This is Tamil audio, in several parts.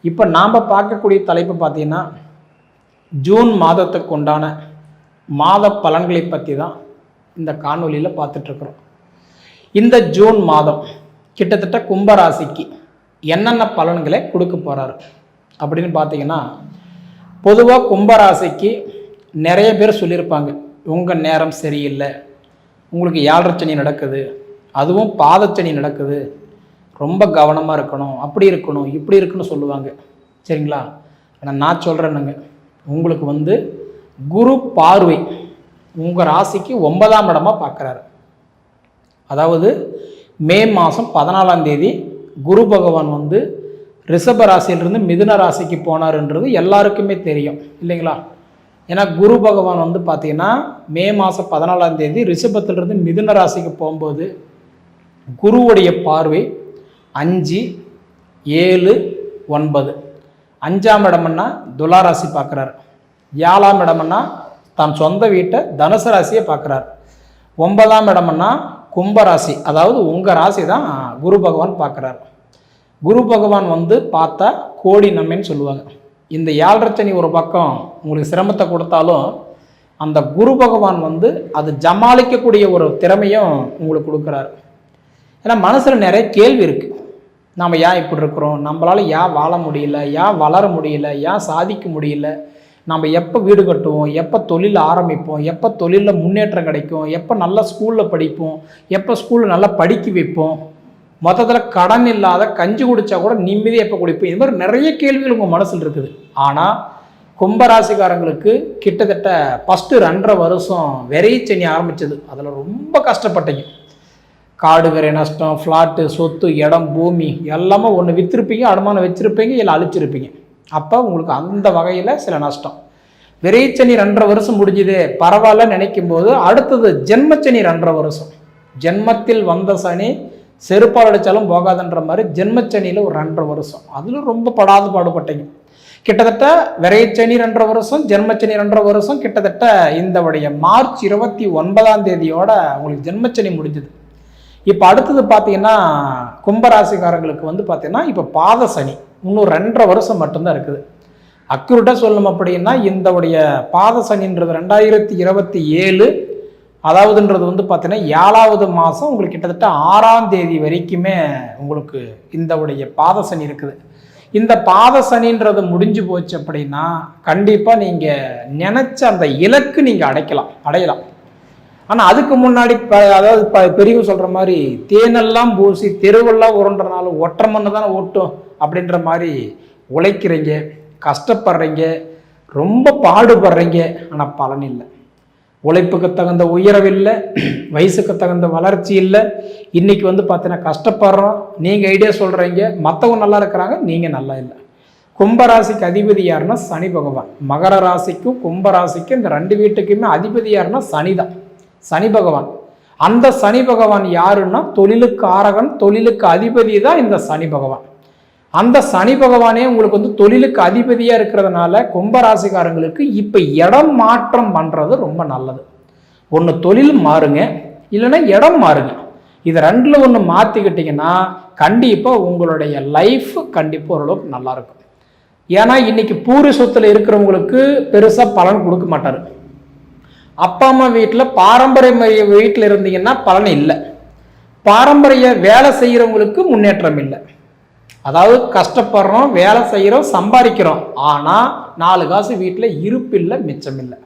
இப்போ நாம் பார்க்கக்கூடிய தலைப்பு பார்த்தீங்கன்னா ஜூன் மாதத்துக்கு உண்டான மாத பலன்களை பற்றி தான் இந்த காணொலியில் பார்த்துட்ருக்குறோம். இந்த ஜூன் மாதம் கிட்டத்தட்ட கும்பராசிக்கு என்னென்ன பலன்களை கொடுக்க போகிறாரு அப்படின்னு பார்த்தீங்கன்னா, பொதுவாக கும்பராசிக்கு நிறைய பேர் சொல்லியிருப்பாங்க, உங்கள் நேரம் சரியில்லை, உங்களுக்கு 7.5 சனி நடக்குது, அதுவும் பாதச்சனி நடக்குது, ரொம்ப கவனமாக இருக்கணும், அப்படி இருக்கணும், இப்படி இருக்குன்னு சொல்லுவாங்க. சரிங்களா? ஆனால் நான் சொல்கிறேன்னுங்க, உங்களுக்கு குரு பார்வை உங்கள் ராசிக்கு 9ஆம் இடமாக பார்க்குறாரு. அதாவது மே மாதம் 14ஆம் தேதி குரு பகவான் ரிஷப ராசியிலிருந்து மிதுன ராசிக்கு போனார்ன்றது எல்லாருக்குமே தெரியும் இல்லைங்களா? ஏன்னா குரு பகவான் பார்த்தீங்கன்னா மே மாதம் 14ஆம் தேதி ரிஷபத்திலிருந்து மிதுன ராசிக்கு போகும்போது குருவுடைய பார்வை 5, 7, 9. 5ஆம் இடம்னா துலாராசி பார்க்குறாரு. 7ஆம் இடம்னா தன் சொந்த வீட்டை தனுசு ராசியை பார்க்குறாரு. 9ஆம் இடம்னா கும்பராசி, அதாவது உங்கள் ராசி தான் குரு பகவான் பார்க்குறாரு. குரு பகவான் பார்த்தா கோடி நன்மைன்னு சொல்லுவாங்க. இந்த 7.5 சனி ஒரு பக்கம் உங்களுக்கு சிரமத்தை கொடுத்தாலும் அந்த குரு பகவான் அது ஜமாளிக்கக்கூடிய ஒரு திறமையும் உங்களுக்கு கொடுக்குறாரு. ஏன்னா மனசில் நிறைய கேள்வி இருக்குது. நாம் ஏன் இப்படி இருக்கிறோம், நம்மளால் ஏன் வாழ முடியல, ஏன் வளர முடியல, ஏன் சாதிக்க முடியல, நம்ம எப்போ வீடு கட்டுவோம், எப்போ தொழில் ஆரம்பிப்போம், எப்போ தொழிலில் முன்னேற்றம் கிடைக்கும், எப்போ நல்ல ஸ்கூலில் படிப்போம், எப்போ ஸ்கூலில் நல்லா படிக்க வைப்போம், மொத்தத்தில் கடன் இல்லாத கஞ்சி குடித்தா கூட நிம்மதியாக எப்போ குடிப்போம், இது மாதிரி நிறைய கேள்விகள் உங்கள் மனசில் இருக்குது. ஆனால் கும்பராசிக்காரங்களுக்கு கிட்டத்தட்ட ஃபஸ்ட்டு 2.5 வருஷம் விரைச்சனி ஆரம்பித்தது, அதில் ரொம்ப கஷ்டப்பட்டீங்க. காடு கரை நஷ்டம், ஃப்ளாட்டு, சொத்து, இடம், பூமி எல்லாமே ஒன்று விற்றுருப்பீங்க, அடமானம் வச்சுருப்பீங்க, இல்லை அழிச்சிருப்பீங்க. அப்போ உங்களுக்கு அந்த வகையில் சில நஷ்டம். விரைச்சனி 2.5 வருஷம் முடிஞ்சுது, பரவாயில்ல நினைக்கும் போது அடுத்தது ஜென்மச்சனி 2.5 வருஷம். ஜென்மத்தில் வந்த சனி செருப்பால் அடித்தாலும் போகாதுன்ற மாதிரி ஜென்மச்சனியில் ஒரு 2.5 வருஷம், அதில் ரொம்ப பாடுபட்டீங்க. கிட்டத்தட்ட விரைச்சனி 2.5 வருஷம், ஜென்மச்சனி 2.5 வருஷம், கிட்டத்தட்ட இந்த மார்ச் 29ஆம் தேதியோட உங்களுக்கு ஜென்மச்சனி முடிஞ்சுது. இப்போ அடுத்தது பார்த்தீங்கன்னா கும்பராசிக்காரங்களுக்கு பார்த்தீங்கன்னா இப்போ பாத சனி இன்னும் 2.5 வருஷம் மட்டும்தான் இருக்குது. அக்யூரேட்டாக சொல்லணும் அப்படின்னா இந்த பாத சனின்றது 2027, அதாவதுன்றது பார்த்தீங்கன்னா 7ஆவது மாதம் உங்களுக்கு கிட்டத்தட்ட 6ஆம் தேதி வரைக்குமே உங்களுக்கு இந்த பாத சனி இருக்குது. இந்த பாத சனின்றது முடிஞ்சு போச்சு அப்படின்னா கண்டிப்பாக நீங்கள் நினச்ச அந்த இலக்கு நீங்கள் அடையலாம். ஆனால் அதுக்கு முன்னாடி அதாவது பெரியவங்க சொல்கிற மாதிரி தேனெல்லாம் பூசி தெருவெல்லாம் உருன்றனால ஒற்றை மண்ணு தானே ஓட்டும் அப்படின்ற மாதிரி உழைக்கிறீங்க, கஷ்டப்படுறீங்க, ரொம்ப பாடுபடுறீங்க, ஆனால் பலன் இல்லை. உழைப்புக்கு தகுந்த உயர்வு இல்லை, வயசுக்கு தகுந்த வளர்ச்சி இல்லை. இன்றைக்கி பார்த்தீங்கன்னா கஷ்டப்படுறோம், நீங்கள் ஐடியா சொல்கிறீங்க, மற்றவங்க நல்லா இருக்கிறாங்க, நீங்கள் நல்லா இல்லை. கும்பராசிக்கு அதிபதி யாருன்னா சனி பகவான். மகர ராசிக்கும் கும்பராசிக்கும் இந்த 2 வீட்டுக்குமே அதிபதி யாருன்னா சனி தான், சனி பகவான். அந்த சனி பகவான் யாருன்னா தொழிலுக்கு ஆரகன், தொழிலுக்கு அதிபதி தான் இந்த சனி பகவான். அந்த சனி பகவானே உங்களுக்கு தொழிலுக்கு அதிபதியாக இருக்கிறதுனால கும்பராசிக்காரங்களுக்கு இப்போ இடம் மாற்றம் பண்ணுறது ரொம்ப நல்லது. ஒன்று தொழில் மாறுங்க, இல்லைன்னா இடம் மாறுங்க. இது 2ல் ஒன்று மாற்றிக்கிட்டிங்கன்னா கண்டிப்பாக உங்களுடைய லைஃப் கண்டிப்பாக ஓரளவுக்கு நல்லாயிருக்கும். ஏன்னா இன்றைக்கி பூரி சொத்தில் இருக்கிறவங்களுக்கு பெருசாக பலன் கொடுக்க மாட்டார். அப்பா அம்மா வீட்டில் பாரம்பரிய வீட்டில் இருந்தீங்கன்னா பலன் இல்லை. பாரம்பரிய வேலை செய்கிறவங்களுக்கு முன்னேற்றம் இல்லை. அதாவது கஷ்டப்படுறோம், வேலை செய்கிறோம், சம்பாதிக்கிறோம், ஆனால் 4 காசு வீட்டில் இருப்பு இல்லை, மிச்சம் இல்லை.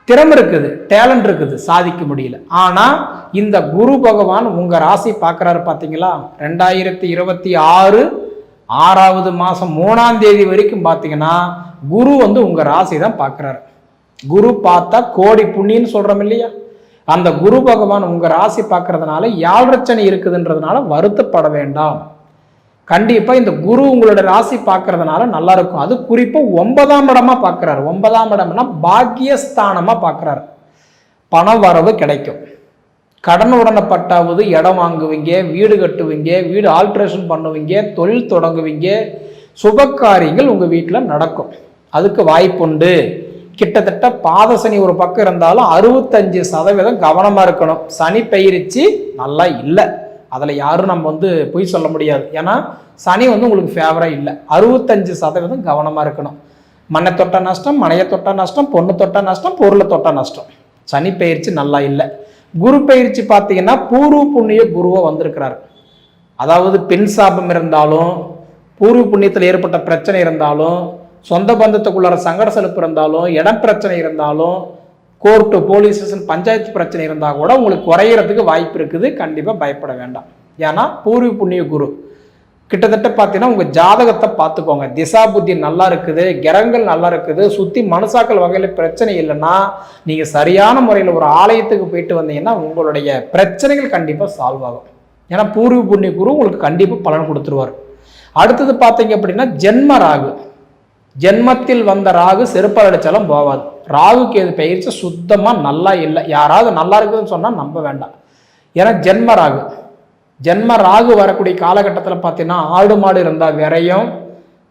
திறமை இருக்குது, டேலண்ட் இருக்குது, சாதிக்க முடியல. ஆனால் இந்த குரு பகவான் உங்கள் ராசி பார்க்குறாரு பார்த்தீங்களா? 2026 6ஆவது மாதம் 3ஆம் தேதி வரைக்கும் பார்த்தீங்கன்னா குரு உங்கள் ராசி தான் பார்க்குறாரு. குரு பார்த்தா கோடி புண்ணின்னு சொல்கிறோம் இல்லையா? அந்த குரு பகவான் உங்கள் ராசி பார்க்கறதுனால 7.5 சனி இருக்குதுன்றதுனால வருத்தப்பட வேண்டாம். கண்டிப்பாக இந்த குரு உங்களோட ராசி பார்க்கறதுனால நல்லா இருக்கும். அது குறிப்பாக 9ஆம் இடமா பார்க்குறாரு. 9ஆம் இடம்னா பாக்கியஸ்தானமாக பார்க்குறாரு. பண வரவு கிடைக்கும். கடன் உடனப்பட்டாவது இடம் வாங்குவீங்க, வீடு கட்டுவீங்க, வீடு ஆல்ட்ரேஷன் பண்ணுவீங்க, தொழில் தொடங்குவீங்க, சுப காரியங்கள் உங்கள் வீட்டில் நடக்கும். அதுக்கு வாய்ப்புண்டு. கிட்டத்தட்ட பாத சனி ஒரு பக்கம் இருந்தாலும் 65% கவனமாக இருக்கணும். சனி பயிற்சி நல்லா இல்லை, அதில் யாரும் நம்ம பொய் சொல்ல முடியாது. ஏன்னா சனி வந்து உங்களுக்கு ஃபேவராக இல்லை. 65% கவனமாக இருக்கணும். மண்ணை தொட்ட நஷ்டம், மனையை தொட்ட நஷ்டம், பொண்ணு தொட்ட நஷ்டம், பொருளை தொட்ட நஷ்டம். சனி பயிற்சி நல்லா இல்லை. குரு பயிற்சி பார்த்தீங்கன்னா பூர்வ புண்ணிய குருவை வந்திருக்கிறார். அதாவது பெண் சாபம் இருந்தாலும், பூர்வ புண்ணியத்தில் ஏற்பட்ட பிரச்சனை இருந்தாலும், சொந்த பந்தத்துக்குள்ளார சங்கட செலுப்பு இருந்தாலும், இடம் பிரச்சனை இருந்தாலும், கோர்ட்டு போலீஸ் ஸ்டேஷன் பஞ்சாயத்து பிரச்சனை இருந்தால் கூட உங்களுக்கு குறையிறதுக்கு வாய்ப்பு இருக்குது. கண்டிப்பாக பயப்பட வேண்டாம். ஏன்னா பூர்வ புண்ணிய குரு கிட்டத்தட்ட பார்த்தீங்கன்னா உங்கள் ஜாதகத்தை பார்த்துக்கோங்க. திசா புத்தி நல்லா இருக்குது, கிரகங்கள் நல்லா இருக்குது, சுற்றி மனுஷாக்கள் வகையில் பிரச்சனை இல்லைன்னா நீங்கள் சரியான முறையில் ஒரு ஆலயத்துக்கு போயிட்டு வந்தீங்கன்னா உங்களுடைய பிரச்சனைகள் கண்டிப்பாக சால்வ் ஆகும். ஏன்னா பூர்வ புண்ணிய குரு உங்களுக்கு கண்டிப்பாக பலன் கொடுத்துருவார். அடுத்தது பார்த்தீங்க அப்படின்னா ஜென்ம ராகு. ஜென்மத்தில் வந்த ராகு செருப்பால் அடித்தாலும் போவாது. ராகுக்கு எது பயிற்சி சுத்தமாக நல்லா இல்லை. யாராவது நல்லா இருக்குதுன்னு சொன்னால் நம்ப வேண்டாம். ஏன்னா ஜென்ம ராகு வரக்கூடிய காலகட்டத்தில் பார்த்தீங்கன்னா ஆடு மாடு இருந்தால் விரையும்,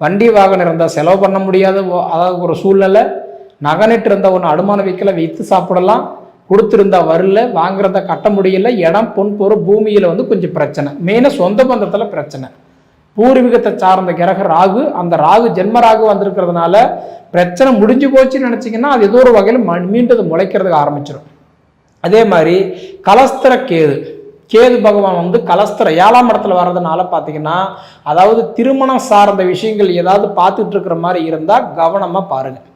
வண்டி வாகனம் இருந்தால் செலவு பண்ண முடியாத அதாவது ஒரு சூழ்நிலை, நகனிட்டு இருந்தால் ஒன்று அடமான வைக்கல விற்று சாப்பிடலாம், கொடுத்துருந்தா வரல, வாங்குறத கட்ட முடியல, இடம் பொன் பொருள் பூமியில் வந்து கொஞ்சம் பிரச்சனை, மெயினாக சொந்த பந்தத்தில் பிரச்சனை. பூர்வீகத்தை சார்ந்த கிரக ராகு, அந்த ராகு ஜென்ம ராகு வந்திருக்கிறதுனால பிரச்சனை முடிஞ்சு போச்சுன்னு நினச்சிங்கன்னா அது ஏதோ ஒரு வகையில் மீண்டும் முளைக்கிறதுக்கு ஆரம்பிச்சிடும். அதே மாதிரி கலஸ்திர கேது பகவான் வந்து கலஸ்திர 7ஆம் இடத்துல வர்றதுனால பார்த்தீங்கன்னா, அதாவது திருமணம் சார்ந்த விஷயங்கள் ஏதாவது பார்த்துட்டு இருக்கிற மாதிரி இருந்தால் கவனமாக பாருங்கள்.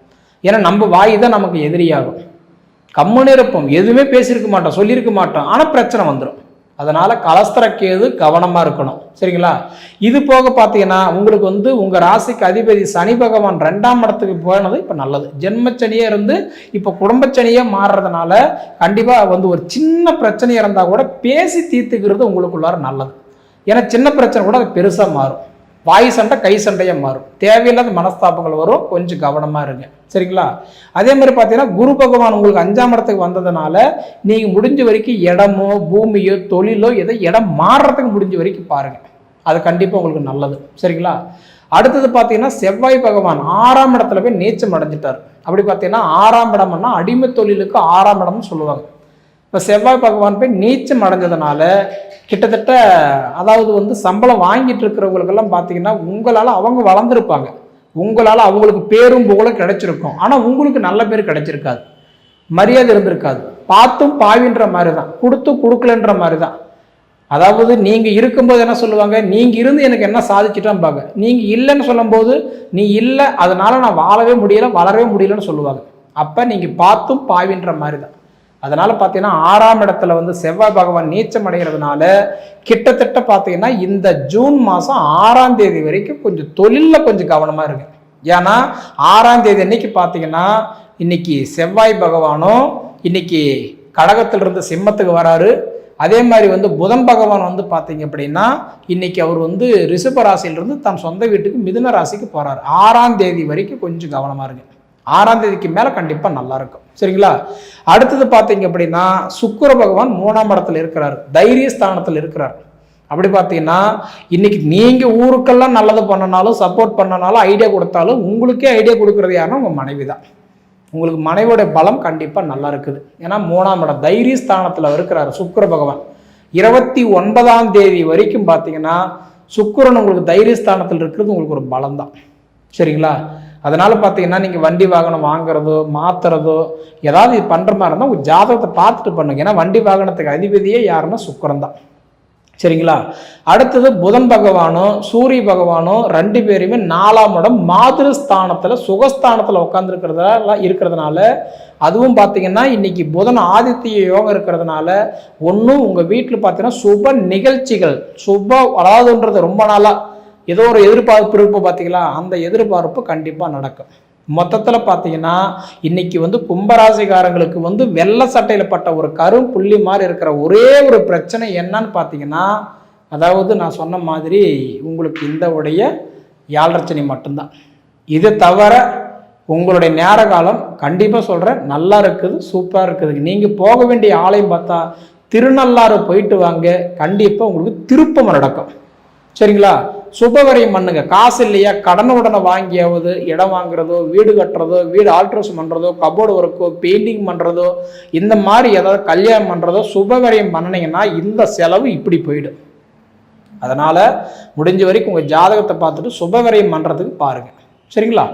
ஏன்னா நம்ம வாய் தான் நமக்கு எதிரியாகும். கம்முன்னு இருப்போம், எதுவுமே பேசியிருக்க மாட்டோம், சொல்லியிருக்க மாட்டோம், ஆனால் பிரச்சனை வந்துடும். அதனால கலஸ்திர கேது கவனமாக இருக்கணும். சரிங்களா? இது போக பார்த்தீங்கன்னா உங்களுக்கு வந்து உங்கள் ராசிக்கு அதிபதி சனி பகவான் 2ஆம் இடத்துக்கு போனது இப்போ நல்லது. ஜென்மச்சனியே இருந்து இப்போ குடும்பச்சனியே மாறுறதுனால கண்டிப்பாக வந்து ஒரு சின்ன பிரச்சனை இருந்தால் கூட பேசி தீர்த்துக்கிறது உங்களுக்குள்ளார நல்லது. ஏன்னா சின்ன பிரச்சனை கூட அது பெருசாக மாறும். வாய் சண்டை கை சண்டையாக மாறும். தேவையில்லாத மனஸ்தாபங்கள் வரும். கொஞ்சம் கவனமாக இருங்க. சரிங்களா? அதே மாதிரி பார்த்தீங்கன்னா குரு பகவான் உங்களுக்கு 5ஆம் இடத்துக்கு வந்ததுனால நீங்கள் முடிஞ்ச வரைக்கும் இடமோ பூமியோ தொழிலோ எதோ இடம் மாறுறதுக்கு முடிஞ்ச வரைக்கும் பாருங்கள். அது கண்டிப்பாக உங்களுக்கு நல்லது. சரிங்களா? அடுத்தது பார்த்தீங்கன்னா செவ்வாய் பகவான் 6ஆம் இடத்துல போய் நீச்சம் அடைஞ்சிட்டார். அப்படி பார்த்தீங்கன்னா 6ஆம் இடம்னா அடிமை தொழிலுக்கு 6ஆம் இடம்னு சொல்லுவாங்க. இப்போ செவ்வாய் பகவான் போய் நீச்சம் அடைஞ்சதுனால கிட்டத்தட்ட அதாவது வந்து சம்பளம் வாங்கிட்டு இருக்கிறவங்களுக்கெல்லாம் பார்த்தீங்கன்னா உங்களால் அவங்க வளர்ந்துருப்பாங்க, உங்களால் அவங்களுக்கு பேரும் புகழும் கிடைச்சிருக்கும். ஆனால் உங்களுக்கு நல்ல பேர் கிடைச்சிருக்காது, மரியாதை இருந்திருக்காது. பார்த்தும் பாவின்ற மாதிரி தான், கொடுத்தும் கொடுக்கலன்ற மாதிரி தான். அதாவது நீங்கள் இருக்கும்போது என்ன சொல்லுவாங்க, நீங்கள் இருந்து எனக்கு என்ன சாதிச்சிட்டாம்பாங்க. நீங்கள் இல்லைன்னு சொல்லும்போது நீ இல்லை அதனால நான் வாழவே முடியலை வளரவே முடியலன்னு சொல்லுவாங்க. அப்போ நீங்கள் பார்த்தும் பாவின்ற மாதிரி தான். அதனால் பார்த்தீங்கன்னா 6ஆம் இடத்துல வந்து செவ்வாய் பகவான் நீச்சம் அடைகிறதுனால கிட்டத்தட்ட பார்த்தீங்கன்னா இந்த ஜூன் மாதம் 6ஆம் தேதி வரைக்கும் கொஞ்சம் தொழிலில் கொஞ்சம் கவனமாக இருக்கு. ஏன்னா 6ஆம் தேதி அன்னைக்கு பார்த்தீங்கன்னா இன்னைக்கு செவ்வாய் பகவானும் இன்னைக்கு கடகத்திலிருந்து சிம்மத்துக்கு வராரு. அதே மாதிரி வந்து புதன் பகவான் வந்து பார்த்தீங்க அப்படின்னா இன்னைக்கு அவர் வந்து ரிஷப ராசியிலிருந்து தன் சொந்த வீட்டுக்கு மிதுன ராசிக்கு போகிறார். 6ஆம் தேதி வரைக்கும் கொஞ்சம் கவனமாக இருக்கு. 6ஆம் தேதிக்கு மேலே கண்டிப்பாக நல்லா இருக்கும். சரிங்களா? அடுத்தது பார்த்தீங்க அப்படின்னா சுக்கிர பகவான் 3ஆம் இடத்துல இருக்கிறார், தைரிய ஸ்தானத்தில் இருக்கிறார். அப்படி பார்த்தீங்கன்னா இன்னைக்கு நீங்கள் ஊருக்கெல்லாம் நல்லது பண்ணனாலும் சப்போர்ட் பண்ணனாலும் ஐடியா கொடுத்தாலும் உங்களுக்கே ஐடியா கொடுக்குறது யாருன்னா உங்கள் மனைவி தான். உங்களுக்கு மனைவியோட பலம் கண்டிப்பாக நல்லா இருக்குது. ஏன்னா 3ஆம் இடம் தைரிய ஸ்தானத்தில் இருக்கிறார் சுக்கிர பகவான். 29ஆம் தேதி வரைக்கும் பார்த்தீங்கன்னா சுக்கிரன் உங்களுக்கு தைரிய ஸ்தானத்தில் இருக்கிறது உங்களுக்கு ஒரு பலம் தான். சரிங்களா? அதனால் பார்த்தீங்கன்னா நீங்கள் வண்டி வாகனம் வாங்குறதோ மாற்றுறதோ ஏதாவது இது பண்ணுற மாதிரி இருந்தால் உங்கள் ஜாதகத்தை பார்த்துட்டு பண்ணுங்க. ஏன்னா வண்டி வாகனத்துக்கு அதிபதியே யாருன்னா சுக்கிரன் தான். சரிங்களா? அடுத்தது புதன் பகவானும் சூரிய பகவானும் 2 பேருமே 4ஆம் இடம் மாதிருஸ்தானத்தில் சுகஸ்தானத்தில் இருக்கிறதுனால அதுவும் பார்த்தீங்கன்னா இன்னைக்கு புதன் ஆதித்ய யோகம் இருக்கிறதுனால ஒன்றும் உங்கள் வீட்டில் பார்த்தீங்கன்னா சுப நிகழ்ச்சிகள் அதாவதுன்றது ரொம்ப நாளாக ஏதோ ஒரு எதிர்பார்ப்பு இருப்பு பார்த்தீங்களா, அந்த எதிர்பார்ப்பு கண்டிப்பாக நடக்கும். மொத்தத்தில் பார்த்தீங்கன்னா இன்னைக்கு வந்து கும்பராசிக்காரங்களுக்கு வந்து வெள்ளை சட்டையில் பட்ட ஒரு கரும் புள்ளி மாதிரி இருக்கிற ஒரே ஒரு பிரச்சனை என்னன்னு பார்த்தீங்கன்னா, அதாவது நான் சொன்ன மாதிரி உங்களுக்கு இந்த உடைய யாழ்ரச்சனை மட்டும்தான். இதை தவிர உங்களுடைய நேர காலம் கண்டிப்பாக சொல்கிறேன் நல்லா இருக்குது, சூப்பராக இருக்குது. நீங்கள் போக வேண்டிய ஆலயம் பார்த்தா திருநள்ளாறு போயிட்டு வாங்க, கண்டிப்பாக உங்களுக்கு திருப்பம் நடக்கும். சரிங்களா? சுபவரையும் பண்ணுங்க. காசு இல்லையா கடனை வாங்கியாவது இடம் வாங்குறதோ வீடு கட்டுறதோ வீடு ஆல்ட்ரேஷன் பண்ணுறதோ கபோர்டு ஒர்க்கோ பெயிண்டிங் பண்ணுறதோ இந்த மாதிரி ஏதாவது கல்யாணம் பண்ணுறதோ சுபவரையும் பண்ணினீங்கன்னா இந்த செலவு இப்படி போயிடும். அதனால் முடிஞ்ச வரைக்கும் உங்கள் ஜாதகத்தை பார்த்துட்டு சுபவிரயம் பண்ணுறதுக்கு பாருங்கள். சரிங்களா?